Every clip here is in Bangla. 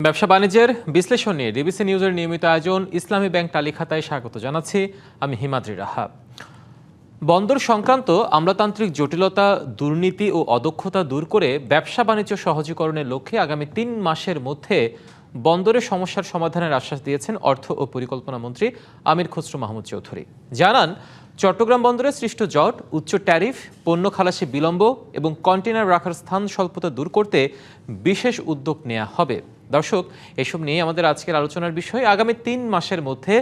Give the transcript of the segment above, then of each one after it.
ব্যবসা বাণিজ্যের বিশ্লেষণ নিয়ে ডিবিসি নিউজের নিয়মিত আয়োজন ইসলামী ব্যাংক তালিখাতায় স্বাগত জানাচ্ছি আমি হিমাদ্রি রাহা। বন্দর সংক্রান্ত আমলাতান্ত্রিক জটিলতা, দুর্নীতি ও অদক্ষতা দূর করে ব্যবসা বাণিজ্য সহজীকরণের লক্ষ্যে আগামী ৩ মাসের মধ্যে বন্দরের সমস্যার সমাধানের আশ্বাস দিয়েছেন অর্থ ও পরিকল্পনা মন্ত্রী আমির খসরু মাহমুদ চৌধুরী। জানান, চট্টগ্রাম বন্দরে সৃষ্ট জট, উচ্চ ট্যারিফ, পণ্য খালাসে বিলম্ব এবং কন্টেনার রাখার স্থান স্বল্পতা দূর করতে বিশেষ উদ্যোগ নেওয়া হবে। দর্শক, এসব নিয়ে আমাদের আজকের আলোচনার বিষয়। আগামী ৩ মাসের মধ্যে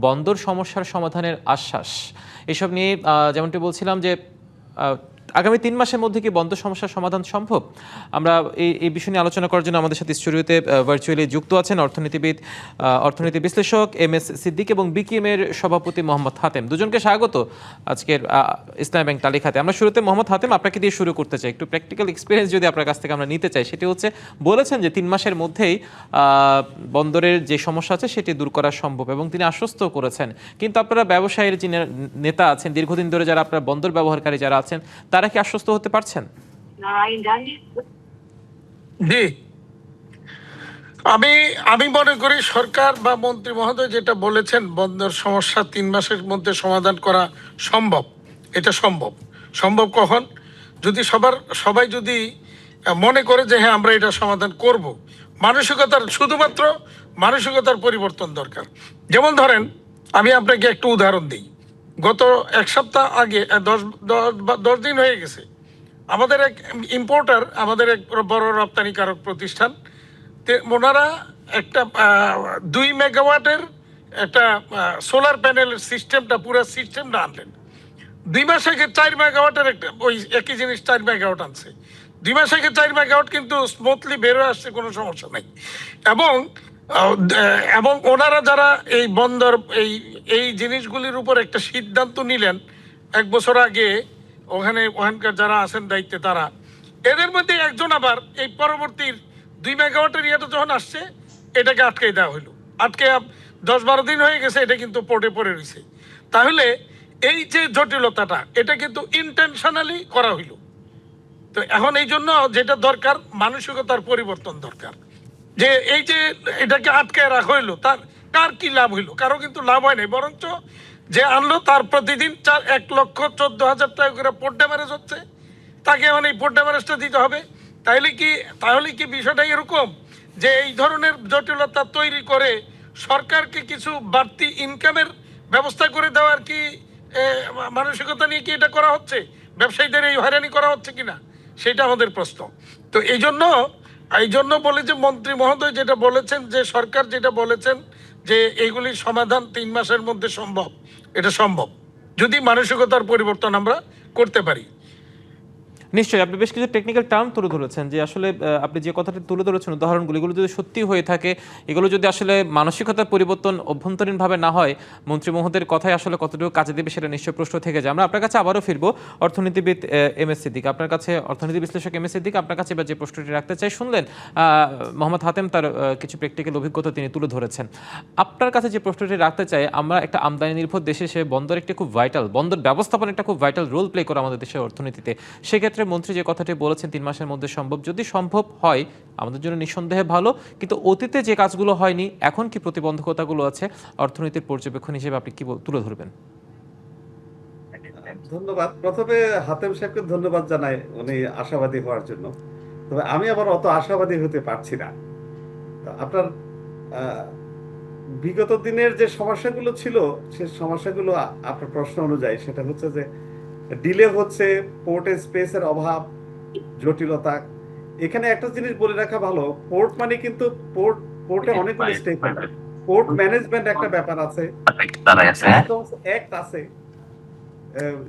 বন্দর সমস্যার সমাধানের আশ্বাস। এসব নিয়ে যেমনটি বলছিলাম যে আগামী ৩ মাসের মধ্যে কি বন্দর সমস্যার সমাধান সম্ভব? আমরা এই বিষয় নিয়ে আলোচনা করার জন্য আমাদের সাথে স্টুডিওতে ভার্চুয়ালি যুক্ত আছেন অর্থনীতিবিদ, অর্থনীতি বিশ্লেষক MS সিদ্দিক এবং BKM এর সভাপতি মোহাম্মদ হাতেম। দুজনকে স্বাগত আজকের ইসলামী ব্যাংক তালিকাতে। আমরা শুরুতে মোহাম্মদ হাতেম আপনাকে দিয়ে শুরু করতে চাই। একটু প্র্যাকটিক্যাল এক্সপিরিয়েন্স যদি আপনার কাছ থেকে আমরা নিতে চাই, সেটি হচ্ছে, বলেছেন যে ৩ মাসের মধ্যেই বন্দরের যে সমস্যা আছে সেটি দূর করা সম্ভব এবং তিনি আশ্বস্ত করেছেন। কিন্তু আপনারা ব্যবসায়ীর যে নেতা আছেন, দীর্ঘদিন ধরে যারা আপনার বন্দর ব্যবহারকারী যারা আছেন, তারা কি আশ্বস্ত হতে পারছেন? জি, আমি মনে করি সরকার বা মন্ত্রী মহোদয় যেটা বলেছেন, বন্দর সমস্যা ৩ মাসের মধ্যে সমাধান করা সম্ভব। এটা সম্ভব কখন? যদি সবাই যদি মনে করে যে হ্যাঁ আমরা এটা সমাধান করব। শুধুমাত্র মানসিকতার পরিবর্তন দরকার। যেমন ধরেন, আমি আপনাকে একটু উদাহরণ দিই। গত ১ সপ্তাহ আগে ১০ দিন হয়ে গেছে, আমাদের এক ইম্পোর্টার, আমাদের এক বড় রপ্তানিকারক প্রতিষ্ঠান, ওনারা একটা ২ মেগাওয়াটের একটা সোলার প্যানেলের পুরো সিস্টেমটা আনলেন। ২ মাস আগে ৪ মেগাওয়াটের একটা ওই একই জিনিস ৪ মেগাওয়াট আনছে। ২ মাস আগে ৪ মেগাওয়াট কিন্তু স্মুথলি বের হয়ে আসছে, কোনো সমস্যা নাই। এবং ওনারা যারা এই বন্দর এই জিনিসগুলির উপর একটা সিদ্ধান্ত নিলেন ১ বছর আগে, ওখানকার যারা আছেন দায়িত্বে, তারা এদের মধ্যে একজন আবার এই পরবর্তীর ২ মেগাওয়াটের ইয়েটা যখন আসছে, এটাকে আটকে দেওয়া হলো। ১০-১২ দিন হয়ে গেছে, এটা কিন্তু পোর্টে পড়ে রয়েছে। তাহলে এই যে জটিলতাটা, এটা কিন্তু ইন্টেনশনালি করা হইল। তো এখন এই জন্য যেটা দরকার, মানসিকতার পরিবর্তন দরকার। যে এই যে এটাকে আটকে রাখা হইলো, কার কি লাভ হইলো? কারো কিন্তু লাভ হয় নাই, বরঞ্চ যে আনলো তার প্রতিদিন ১,১৪,০০০ টাকা করে পোর্ট ড্যামারেজ হচ্ছে। তাকে এখন এই পোর্ট ড্যামারেজটা দিতে হবে। তাহলে কি বিষয়টা এরকম যে এই ধরনের জটিলতা তৈরি করে সরকারকে কিছু বাড়তি ইনকামের ব্যবস্থা করে দেওয়ার কি মানসিকতা নিয়ে কি এটা করা হচ্ছে? ব্যবসায়ীদের এই হয়রানি করা হচ্ছে কিনা, সেটা আমাদের প্রশ্ন। তো এই জন্য বলে যে মন্ত্রী মহোদয় যেটা বলেছেন, যে সরকার যেটা বলেছেন যে এইগুলির সমাধান ৩ মাসের মধ্যে সম্ভব, এটা সম্ভব যদি মানসিকতার পরিবর্তন আমরা করতে পারি। নিশ্চয়ই। আপনি বেশ কিছু টেকনিক্যাল টার্ম তুলে ধরেছেন, যে আসলে আপনি যে কথাটা তুলে ধরেছেন, উদাহরণগুলো, এগুলো যদি সত্যি হয়ে থাকে, এগুলো যদি আসলে মানসিকতার পরিবর্তন অভ্যন্তরীণভাবে না হয়, মন্ত্রী মহোদয়ের কথাই আসলে কতটুকু কাজে দেবে সেটা নিশ্চয় প্রশ্ন থেকে যায়। আমরা আপনার কাছে আবারও ফিরবো। অর্থনীতিবিদ MS সিদ্দিক, আপনার কাছে, অর্থনীতি বিশ্লেষক MS সিদ্দিক, আপনার কাছে এবার যে প্রশ্নটি রাখতে চাই, শুনলেন মোহাম্মদ হাতেম তার কিছু প্র্যাকটিক্যাল অভিজ্ঞতা তিনি তুলে ধরেছেন। আপনার কাছে যে প্রশ্নটি রাখতে চাই, আমরা একটা আমদানি নির্ভর দেশে, সে বন্দর একটি খুব ভাইটাল, বন্দর ব্যবস্থাপনা একটা খুব ভাইটাল রোল প্লে করে আমাদের দেশের অর্থনীতিতে। সেক্ষেত্রে মন্ত্রী যে কথাটি বলেছেন ৩ মাসের মধ্যে সম্ভব, যদি সম্ভব হয় আমাদের জন্য নিঃসন্দেহে ভালো। কিন্তু অতীতে যে কাজগুলো হয়নি, এখন কি প্রতিবন্ধকতাগুলো আছে, অর্থনীতির পর্যবেক্ষণ হিসেবে আপনি কি তুলে ধরবেন? ধন্যবাদ। প্রথমে হাতেম সাহেবকে ধন্যবাদ জানাই উনি আশাবাদী হওয়ার জন্য। তবে আমি আবার অত আশাবাদী হতে পারছি না। আপনার বিগত দিনের যে সমস্যাগুলো ছিল, সে সমস্যাগুলো আপনার প্রশ্ন অনুযায়ী সেটা হচ্ছে যে ডিলে হচ্ছে, পোর্টে স্পেসের অভাব, জটিলতা। এখানে একটা জিনিস বলে রাখা ভালো, পোর্ট মানে কিন্তু পোর্টে অনেকগুলো স্টেক, পোর্ট ম্যানেজমেন্ট একটা ব্যাপার আছে, অ্যাক্ট আছে,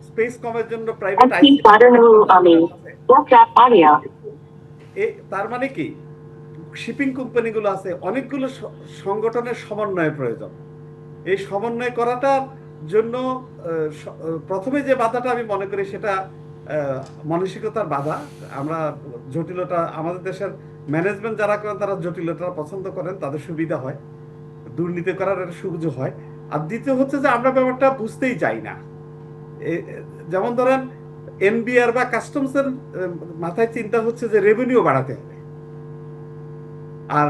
স্পেস কমের জন্য প্রাইভেট তার মানে কি শিপিং কোম্পানিগুলো আছে, অনেকগুলো সংগঠনের সমন্বয়ের প্রয়োজন। এই সমন্বয় করাটার জন্য প্রথমে যে বাধাটা আমি মনে করি সেটা মানসিকতার বাধা। আমরা জটিলতা, আমাদের দেশের ম্যানেজমেন্ট যারা করেন তারা জটিলতা পছন্দ করেন, তাদের সুবিধা হয়, দুর্নীতি করার একটা সুযোগ হয়। আর দ্বিতীয় হচ্ছে যে আমরা ব্যাপারটা বুঝতেই চাই না। যেমন ধরেন NBR বা কাস্টমসের মাথায় চিন্তা হচ্ছে যে রেভিনিউ বাড়াতে হবে, আর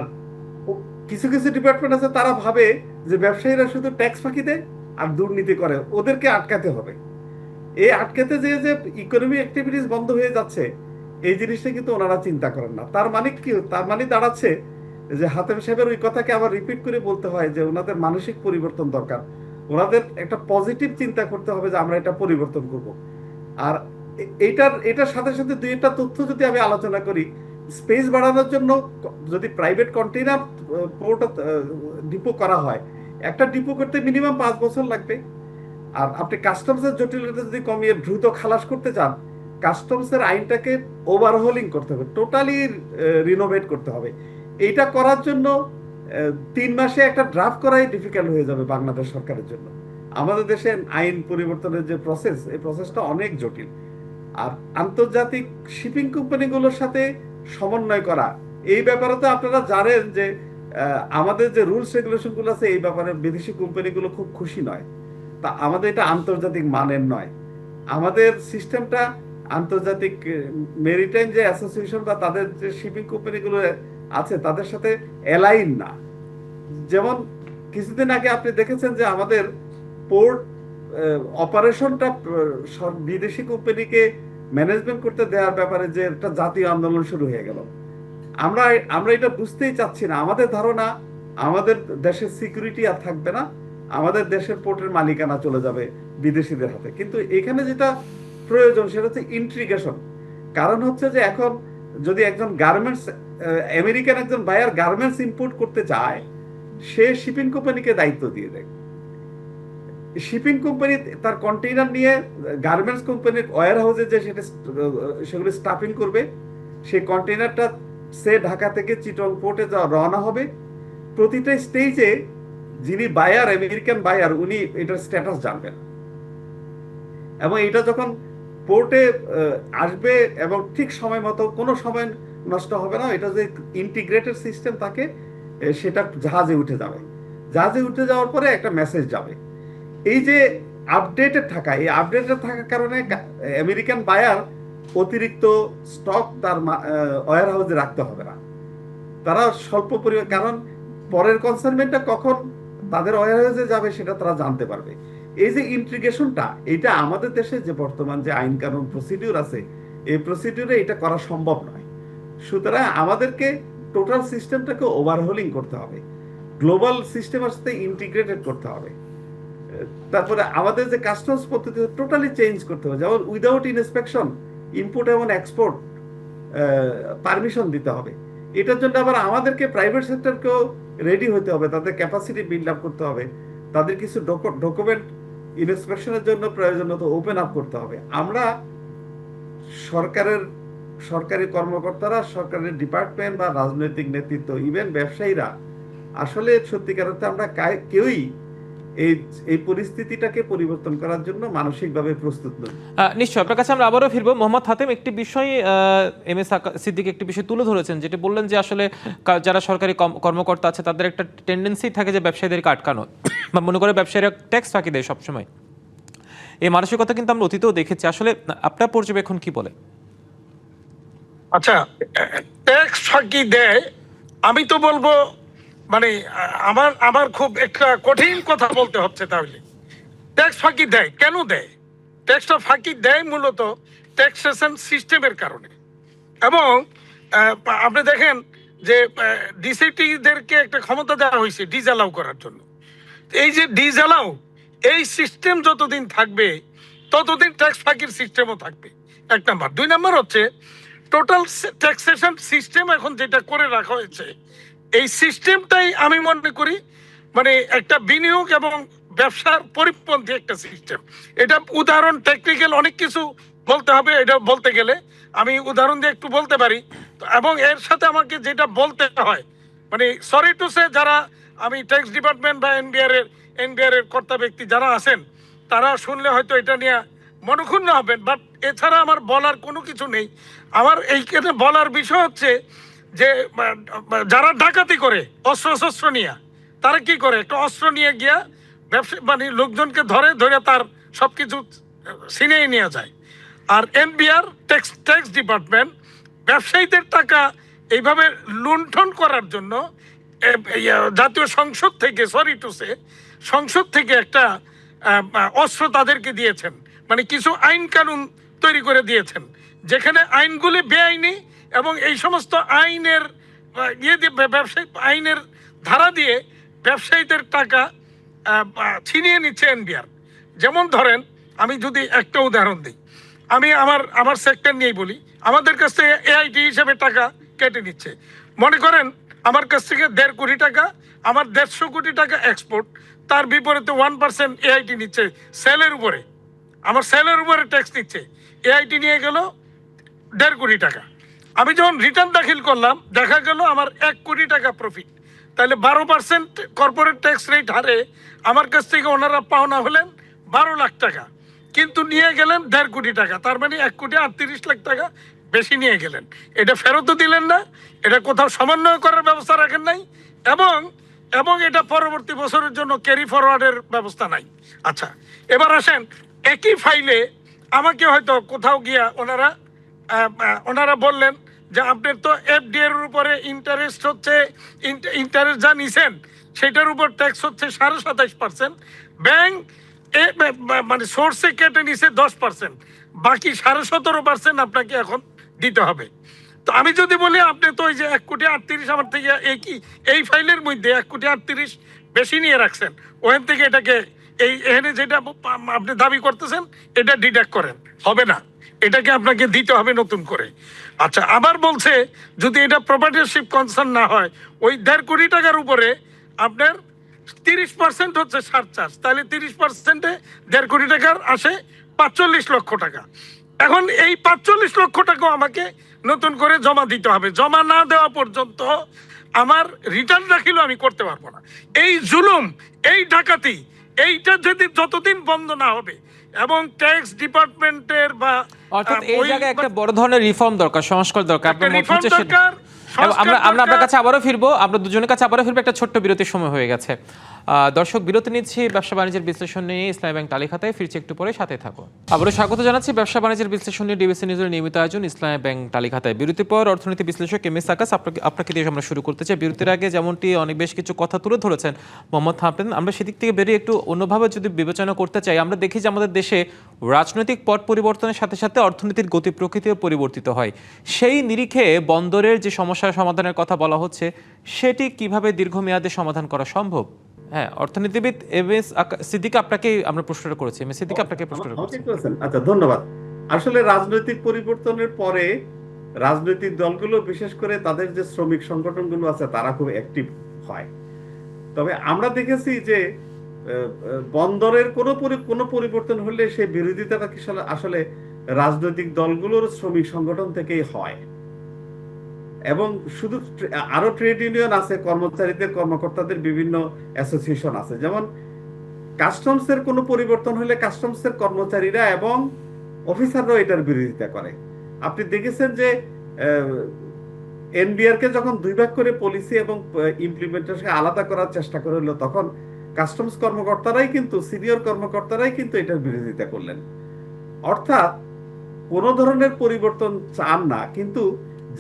কিছু কিছু ডিপার্টমেন্ট আছে তারা ভাবে যে ব্যবসায়ীরা শুধু ট্যাক্স ফাঁকি দেয় আর দুর্নীতি করে, ওদেরকে আটকাতে হবে। এই আটকাতে যে ইকোনমি অ্যাক্টিভিটিস বন্ধ হয়ে যাচ্ছে, এই জিনিসটা কিন্তু ওনারা চিন্তা করেন না। তার মানে কি? তার মানে দাঁড়াচ্ছে যে হাতেম সাহেবের ওই কথাকে আবার রিপিট করে বলতে হয় যে ওনাদের মানসিক পরিবর্তন দরকার, ওনাদের একটা পজিটিভ চিন্তা করতে হবে যে আমরা এটা পরিবর্তন করব। আর এটার সাথে সাথে দুই একটা তথ্য যদি আমি আলোচনা করি, স্পেস বাড়ানোর জন্য যদি প্রাইভেট কন্টেইনার পোর্ট ডিপো করা হয়, একটা ডিপো করতে মিনিমাম 5 বছর লাগবে। আর আপনি কাস্টমসের জটিলতা যদি কমিয়ে দ্রুত খালাস করতে চান, কাস্টমসের আইনটাকে ওভারহোলিং করতে হবে, টোটালি রিনোভেট করতে হবে। এইটা করার জন্য 3 মাসে একটা ড্রাফট করাই ডিফিকাল্ট হয়ে যাবে বাংলাদেশ সরকারের জন্য। আমাদের দেশে আইন পরিবর্তনের যে প্রসেস, এই প্রসেসটা অনেক জটিল। আর আন্তর্জাতিক শিপিং কোম্পানিগুলোর সাথে সমন্বয় করা, এই ব্যাপারে তো আপনারা জানেন যে আমাদের যে রুলস রেগুলেশন গুলো আছে এই ব্যাপারে বিদেশি কোম্পানিগুলো খুব খুশি নয়। তা আমাদের এটা আন্তর্জাতিক মানের নয়, আমাদের সিস্টেমটা আন্তর্জাতিক মেরিটাইম যে অ্যাসোসিয়েশন বা তাদের যে শিপিং কোম্পানিগুলো আছে তাদের সাথে অ্যালাইন না। যেমন কিছুদিন আগে আপনি দেখেছেন যে আমাদের পোর্ট অপারেশনটা বিদেশি কোম্পানিকে ম্যানেজমেন্ট করতে দেওয়ার ব্যাপারে যে একটা জাতীয় আন্দোলন শুরু হয়ে গেল। আমরা আমরা এটা বুঝতেই চাচ্ছি না। আমাদের ধারণা আমাদের দেশের সিকিউরিটি আর থাকবে না, আমাদের দেশের পোর্টের মালিকানা চলে যাবে বিদেশিদের হাতে। কিন্তু এখানে যেটা প্রয়োজন সেটা হচ্ছে ইন্ট্রিগেশন। কারণ হচ্ছে যে এখন যদি একজন গার্মেন্টস আমেরিকান একজন বায়ার গার্মেন্টস ইম্পোর্ট করতে চায়, সে শিপিং কোম্পানিকে দায়িত্ব দিয়ে দেয়। শিপিং কোম্পানি তার কন্টেইনার নিয়ে গার্মেন্টস কোম্পানির ওয়্যার হাউসে যে সেগুলো স্টাফিং করবে। সেই কন্টেইনারটা সে ঢাকা থেকে চিটং পোর্টে রওনা হবে। প্রতিটা স্টেজে যিনি বায়ার, আমেরিকান বায়ার, উনি এটার স্ট্যাটাস জানবেন। এবং এটা যখন পোর্টে আসবে এবং ঠিক সময় মতো, কোনো সময় নষ্ট হবে না, এটা যে ইন্টিগ্রেটেড সিস্টেম থাকে, সেটা জাহাজে উঠে যাবে। জাহাজে উঠে যাওয়ার পরে একটা মেসেজ যাবে। এই যে আপডেটেড থাকা, এই আপডেটেড থাকার কারণে আমেরিকান বায়ার অতিরিক্ত স্টক তার ওয়্যার হাউসে রাখতে হবে না। তারা স্বল্প পরিমাণ, কারণ পরের কনসাইনমেন্টটা কখন তাদের ওয়্যার হাউসে যাবে সেটা তারা জানতে পারবে। এই যে ইন্টিগ্রেশনটা, এটা আমাদের দেশে যে বর্তমান যে আইন কানুন প্রসিডিউর আছে, এই প্রসিডিউরে এটা করা সম্ভব নয়। সুতরাং আমাদেরকে টোটাল সিস্টেমটাকে ওভারহোলিং করতে হবে, গ্লোবাল সিস্টেমের সাথে ইন্টিগ্রেটেড করতে হবে। তারপরে আমাদের যে কাস্টমস পদ্ধতি টোটালি চেঞ্জ করতে হবে। যেমন উইদাউট ইনস্পেকশন ইম্পোর্ট এবং এক্সপোর্ট পারমিশন দিতে হবে। এটার জন্য আবার আমাদেরকে প্রাইভেট সেক্টরকেও রেডি হতে হবে, তাদের ক্যাপাসিটি বিল্ড আপ করতে হবে, তাদের কিছু ডকুমেন্ট ইনস্পেকশনের জন্য প্রয়োজনীয় ওপেন আপ করতে হবে। আমরা সরকারি কর্মকর্তারা, সরকারের ডিপার্টমেন্ট বা রাজনৈতিক নেতৃত্ব, ইভেন ব্যবসায়ীরা, আসলে সত্যিকার অর্থে আমরা কেউই এই পরিস্থিতিটাকে পরিবর্তন করার জন্য মানসিকভাবে প্রস্তুত নই। নিশ্চয় আপনার কাছে আমরা আবারও ফিরবো। মোহাম্মদ হাতেম, একটি বিষয় এম এস সিদ্দিক একটি বিষয় তুলে ধরেছেন, যেটা বললেন যে আসলে যারা সরকারি কর্মকর্তা আছে তাদের একটা টেন্ডেন্সি থাকে যে ব্যবসায়ীদেরকে আটকানো, বা মনে করে ব্যবসায়ীরা ট্যাক্স ফাঁকি দেয় সবসময়। এই মানসিকতা কিন্তু আমরা অতীতেও দেখেছি। আসলে আপনার পর্যবেক্ষণ কি বলে? আচ্ছা, ট্যাক্স ফাঁকি দেয়, আমি তো বলবো মানে আমার খুব একটা কঠিন কথা বলতে হচ্ছে। তাহলে ট্যাক্স ফাঁকি দেয় কেন দেয়? ট্যাক্সটা ফাঁকি দেয় মূলত ট্যাক্সেশন সিস্টেমের কারণে। এবং আপনি দেখেন যে ডিসিটিদেরকে একটা ক্ষমতা দেওয়া হয়েছে ডিসঅ্যালাউ করার জন্য। এই যে ডিসঅ্যালাউ, এই সিস্টেম যতদিন থাকবে ততদিন ট্যাক্স ফাঁকির সিস্টেমও থাকবে, এক নাম্বার। দুই নাম্বার হচ্ছে টোটাল ট্যাক্সেশন সিস্টেম এখন যেটা করে রাখা হয়েছে, এই সিস্টেমটাই আমি মনে করি মানে একটা বিনিয়োগ এবং ব্যবসার পরিপন্থী একটা সিস্টেম। এটা উদাহরণ টেকনিক্যাল অনেক কিছু বলতে হবে, এটা বলতে গেলে আমি উদাহরণ দিয়ে একটু বলতে পারি। এবং এর সাথে আমাকে যেটা বলতে হয়, মানে সরি টু সে, যারা আমি ট্যাক্স ডিপার্টমেন্ট বা এনবিআর এর কর্তা ব্যক্তি যারা আছেন, তারা শুনলে হয়তো এটা নিয়ে মনক্ষুণ্ণ হবেন, বাট এছাড়া আমার বলার কোনো কিছু নেই। আমার এইখানে বলার বিষয় হচ্ছে যে যারা ডাকাতি করে অস্ত্র নিয়ে, তারা কি করে, একটা অস্ত্র নিয়ে গিয়া ব্যবসা মানে লোকজনকে ধরে তার সবকিছু ছিনিয়ে নিয়ে যায়। আর এনবিআর ট্যাক্স ডিপার্টমেন্ট ব্যবসায়ীদের টাকা এইভাবে লুণ্ঠন করার জন্য জাতীয় সংসদ থেকে, সরি টু সে, সংসদ থেকে একটা অস্ত্র তাদেরকে দিয়েছেন, মানে কিছু আইন কানুন তৈরি করে দিয়েছেন, যেখানে আইনগুলি বেআইনি এবং এই সমস্ত আইনের ইয়ে দিয়ে ব্যবসায়ী আইনের ধারা দিয়ে ব্যবসায়ীদের টাকা ছিনিয়ে নিচ্ছে এনবিআর। যেমন ধরেন, আমি যদি একটা উদাহরণ দিই, আমি আমার সেক্টর নিয়েই বলি, আমাদের কাছ থেকে এআইটি হিসেবে টাকা কেটে নিচ্ছে। মনে করেন আমার কাছ থেকে 1.5 কোটি টাকা, আমার 150 কোটি টাকা এক্সপোর্ট, তার বিপরীতে 1% এআইটি নিচ্ছে সেলের উপরে, আমার সেলের উপরে ট্যাক্স নিচ্ছে। এআইটি নিয়ে গেল 1.5 কোটি টাকা, আমি যখন রিটার্ন দাখিল করলাম দেখা গেল আমার 1 কোটি টাকা প্রফিট। তাহলে 12% কর্পোরেট ট্যাক্স রেট হারে আমার কাছ থেকে ওনারা পাওনা হলেন 12 লাখ টাকা, কিন্তু নিয়ে গেলেন 1.5 কোটি টাকা, তার মানে 1,38,00,000 টাকা বেশি নিয়ে গেলেন। এটা ফেরতও দিলেন না, এটা কোথাও সমন্বয় করার ব্যবস্থা রাখেন নাই, এবং এটা পরবর্তী বছরের জন্য ক্যারি ফরওয়ার্ডের ব্যবস্থা নাই। আচ্ছা, এবার আসেন, একই ফাইলে আমাকে হয়তো কোথাও গিয়া ওনারা বললেন যে আপনার তো এফডি এর উপরে ইন্টারেস্ট হচ্ছে, ইন্টারেস্ট যা নিছেন সেটার উপর ট্যাক্স হচ্ছে 27.5%, ব্যাংক মানে সোর্সে কেটে নিছে 10%, বাকি 17.5% আপনাকে এখন দিতে হবে। তো আমি যদি বলি আপনি তো ওই যে 1,38,00,000 আমার থেকে এই ফাইলের মধ্যে 1,38,00,000 বেশি নিয়ে রাখছেন, ওখান থেকে এটাকে এখানে যেটা আপনি দাবি করতেছেন এটা ডিডাক্ট করেন, হবে না, এটাকে আপনাকে দিতে হবে নতুন করে। আচ্ছা, আবার বলছে যদি এটা প্রপার্টিশিপ কনসার্ন না হয়, ওই 1.5 কোটি টাকার উপরে আপনার 30% হচ্ছে সারচার্জ, তাহলে 30%-এ 1.5 কোটি টাকার আসে 45 লক্ষ টাকা। এখন এই 45 লক্ষ টাকাও আমাকে নতুন করে জমা দিতে হবে, জমা না দেওয়া পর্যন্ত আমার রিটার্ন দাখিলও আমি করতে পারবো না। এই জুলুম, এই ডাকাতি, এইটা যদি যতদিন বন্ধ না হবে এবং ট্যাক্স ডিপার্টমেন্টের বা অর্থাৎ এই জায়গায় একটা বড় ধরনের রিফর্ম দরকার, সংস্কার দরকার, আপনার মত হচ্ছে সেটা। আমরা আপনার কাছে আবারও ফিরবো, আমরা দুজনের কাছে আবারও ফিরবো, একটা ছোট্ট বিরতির সময় হয়ে গেছে। দর্শক, বিরতি নিচ্ছি, ব্যবসা বাণিজ্যের বিশ্লেষণ নিয়ে ইসলামী ব্যাংক তালিকা খাতায় ফিরছি একটু পরে, সাথে থাকো। আবারও স্বাগত জানাচ্ছি ব্যবসা বাণিজ্যের বিশ্লেষণ নিয়ে ডিবিসি নিউজের নিয়মিত আয়োজন ইসলামী ব্যাংক তালিকা খাতায়। বিরতির পর অর্থনীতি বিশ্লেষক এম এস আকাশ আপনাকে দিয়ে আমরা শুরু করতে চাই। বিরতির আগে যেমনটি অনেক বেশ কিছু কথা তুলে ধরেছেন মোহাম্মদ হাফেজ, আমরা সেদিক থেকে বেরিয়ে একটু অন্যভাবে যদি বিবেচনা করতে চাই, আমরা দেখি যে আমাদের দেশে রাজনৈতিক পট পরিবর্তনের সাথে সাথে অর্থনীতির গতি প্রকৃতিও পরিবর্তিত হয়। সেই নিরিখে বন্দরের যে সমস্যার সমাধানের কথা বলা হচ্ছে, সেটি কিভাবে দীর্ঘমেয়াদে সমাধান করা সম্ভব? হ্যাঁ, অর্থনীতিবিদ এম এস সিদ্দিক আপনাকে আমরা প্রশ্নটা করেছি, এম এস সিদ্দিক আপনাকে প্রশ্নটা করেছি। আচ্ছা, ধন্যবাদ। আসলে রাজনৈতিক পরিবর্তনের পরে রাজনৈতিক দলগুলো, বিশেষ করে তাদের যে শ্রমিক সংগঠনগুলো আছে, তারা খুব অ্যাক্টিভ হয়। তবে আমরা দেখেছি যে বন্দরের কোনো পরিবর্তন হলে সেই বিরোধিতাটা আসলে রাজনৈতিক দলগুলোর শ্রমিক সংগঠন থেকেই হয়। এবং শুধু আরো ট্রেড ইউনিয়ন আছে, কর্মচারীদের কর্মকর্তাদের বিভিন্ন অ্যাসোসিয়েশন আছে। যেমন কাস্টমসের কোনো পরিবর্তন হলে কাস্টমসের কর্মচারীরা এবং অফিসাররাও এটার বিরোধিতা করে। আপনি দেখেছেন যে এনবিআর কে যখন 2 ভাগ করে পলিসি এবং ইমপ্লিমেন্টেশন আলাদা করার চেষ্টা করা হলো, তখন কাস্টমস কর্মকর্তারাই কিন্তু, সিনিয়র কর্মকর্তারাই কিন্তু এটার বিরোধিতা করলেন। অর্থাৎ কোন ধরনের পরিবর্তন চান না, কিন্তু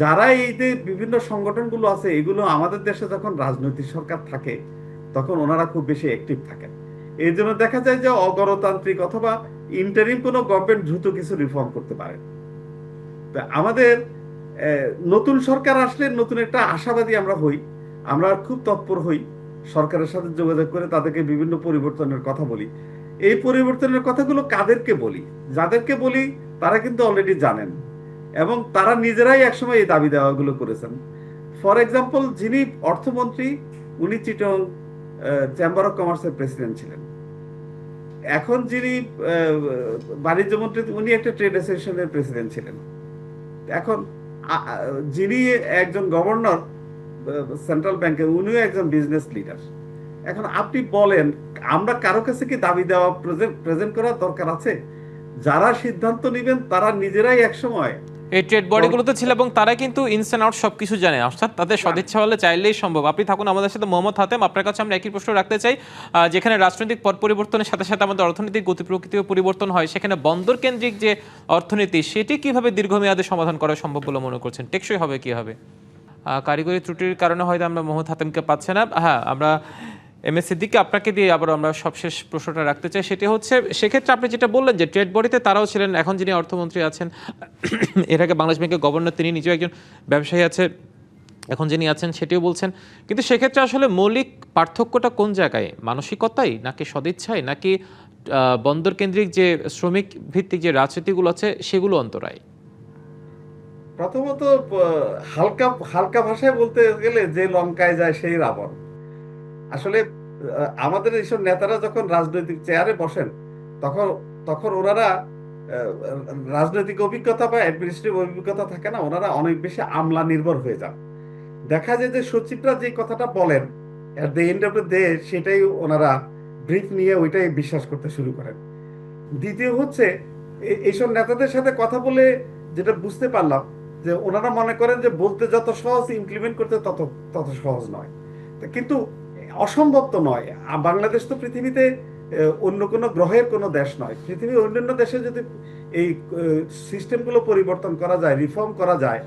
যারা এই যে বিভিন্ন সংগঠনগুলো আছে, এগুলো আমাদের দেশে যখন রাজনৈতিক সরকার থাকে তখন ওনারা খুব বেশি অ্যাক্টিভ থাকেন। এই জন্য দেখা যায় যে অগণতান্ত্রিক অথবা ইন্টারিম কোনো গভর্নমেন্ট দ্রুত কিছু রিফর্ম করতে পারে। আমাদের নতুন সরকার আসলে নতুন একটা আশাবাদী আমরা হই, আমরা খুব তৎপর হই, সরকারের সাথে যোগাযোগ করে তাদেরকে বিভিন্ন পরিবর্তনের কথা বলি। এই পরিবর্তনের কথাগুলো কাদেরকে বলি? যাদেরকে বলি তারা কিন্তু অলরেডি জানেন এবং তারা নিজেরাই একসময় এই দাবি দেওয়াগুলো করেছেন। ফর এক্সাম্পল, যিনি অর্থমন্ত্রী, উনি চিটং চেম্বার অফ কমার্সের প্রেসিডেন্ট ছিলেন। এখন যিনি বাণিজ্য মন্ত্রী, উনি একটা ট্রেড অ্যাসোসিয়েশনের প্রেসিডেন্ট ছিলেন। এখন যিনি একজন গভর্নর সেন্ট্রাল ব্যাংকে, উনিও একজন বিজনেস লিডার। এখন আপনি বলেন, আমরা কারো কাছে কি দাবি দেওয়া প্রেজেন্ট করার দরকার আছে? যারা সিদ্ধান্ত নেবেন তারা নিজেরাই একসময় এই ট্রেড বডিগুলোতে ছিল এবং তারা কিন্তু ইনস এন্ড আউট সবকিছু জানে, অর্থাৎ তাদের সদিচ্ছা হলে চাইলেই সম্ভব। আপনি থাকুন আমাদের সাথে। মোহাম্মদ হাতেম, আপনার কাছে আমরা একই প্রশ্ন রাখতে চাই। যেখানে রাজনৈতিক পট পরিবর্তনের সাথে সাথে আমাদের অর্থনৈতিক গতি প্রকৃতিও পরিবর্তন হয়, সেখানে বন্দর কেন্দ্রিক যে অর্থনীতি, সেটি কিভাবে দীর্ঘমেয়াদে সমাধান করা সম্ভব বলে মনে করছেন? টেকসই হবে, কি হবে? কারিগরি ত্রুটির কারণে হয়তো আমরা মোহাম্মদ হাতেমকে পাচ্ছি না। হ্যাঁ, আমরা এমএস সিদ্দিককে আপনাকে দিয়ে আবার আমরা সবশেষ প্রশ্নটা রাখতে চাই, সেটি হচ্ছে সেক্ষেত্রে আপনি যেটা বললেন যে ট্রেড বডিতে তারাও ছিলেন, এখন যিনি অর্থমন্ত্রী আছেন এর আগে বাংলাদেশ ব্যাংকের গভর্নর তিনি নিজেও একজন ব্যবসায়ী আছে, এখন যিনি আছেন সেটিও বলছেন, কিন্তু সেক্ষেত্রে আসলে মৌলিক পার্থক্যটা কোন জায়গায়? মানসিকতাই, নাকি সদিচ্ছায়, নাকি বন্দর কেন্দ্রিক যে শ্রমিক ভিত্তিক যে রাজনীতিগুলো আছে সেগুলো অন্তরায়? প্রথমত হালকা হালকা ভাষায় বলতে গেলে যে লঙ্কায় যায় সেই রাবণ। আসলে আমাদের এইসব নেতারা যখন রাজনৈতিক চেয়ারে বসেন তখন তখন ওনারা রাজনৈতিক অভিজ্ঞতা বা অ্যাডমিনিস্ট্রেটিভ অভিজ্ঞতা থাকে না, ওনারা অনেক বেশি আমলা নির্ভর হয়ে যান। দেখা যায় যে সচিবরা যে কথাটা বলেন at the end of the day সেটাই ওনারা ব্রিফ নিয়ে ওইটাই বিশ্বাস করতে শুরু করেন। দ্বিতীয় হচ্ছে এইসব নেতাদের সাথে কথা বলে যেটা বুঝতে পারলাম যে ওনারা মনে করেন যে বলতে যত সহজ ইমপ্লিমেন্ট করতে তত তত সহজ নয়। কিন্তু অসম্ভব তো নয়। বাংলাদেশ তো পৃথিবীতে অন্য কোনো গ্রহের কোনো দেশ নয়। পৃথিবীর অন্যান্য দেশে যদি এই সিস্টেমগুলো পরিবর্তন করা যায়, রিফর্ম করা যায়,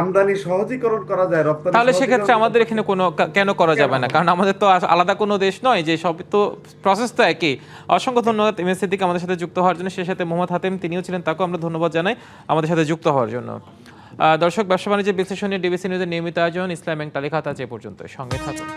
আমদানি সহজীকরণ করা যায়, রপ্তানি তাহলে সেক্ষেত্রে আমাদের এখানে কোনো কেন করা যাবে না? কেন? কারণ আমাদের তো আলাদা কোনো দেশ নয়, যে সব তো প্রসেস তো একই। অসংখ্য ধন্যবাদ এমএস সিদ্দিক আমাদের সাথে যুক্ত হওয়ার জন্য। সে সাথে মোহাম্মদ হাতেম তিনিও ছিলেন, তাকেও আমরা ধন্যবাদ জানাই আমাদের সাথে যুক্ত হওয়ার জন্য। দর্শক, ব্যবসা বাণিজ্য বিশ্লেষণী ডিবিসি নিউজের নিয়মিত আয়োজন ইসলাম ব্যাংক তালিকা আজ এ পর্যন্ত। সঙ্গে থাকুন।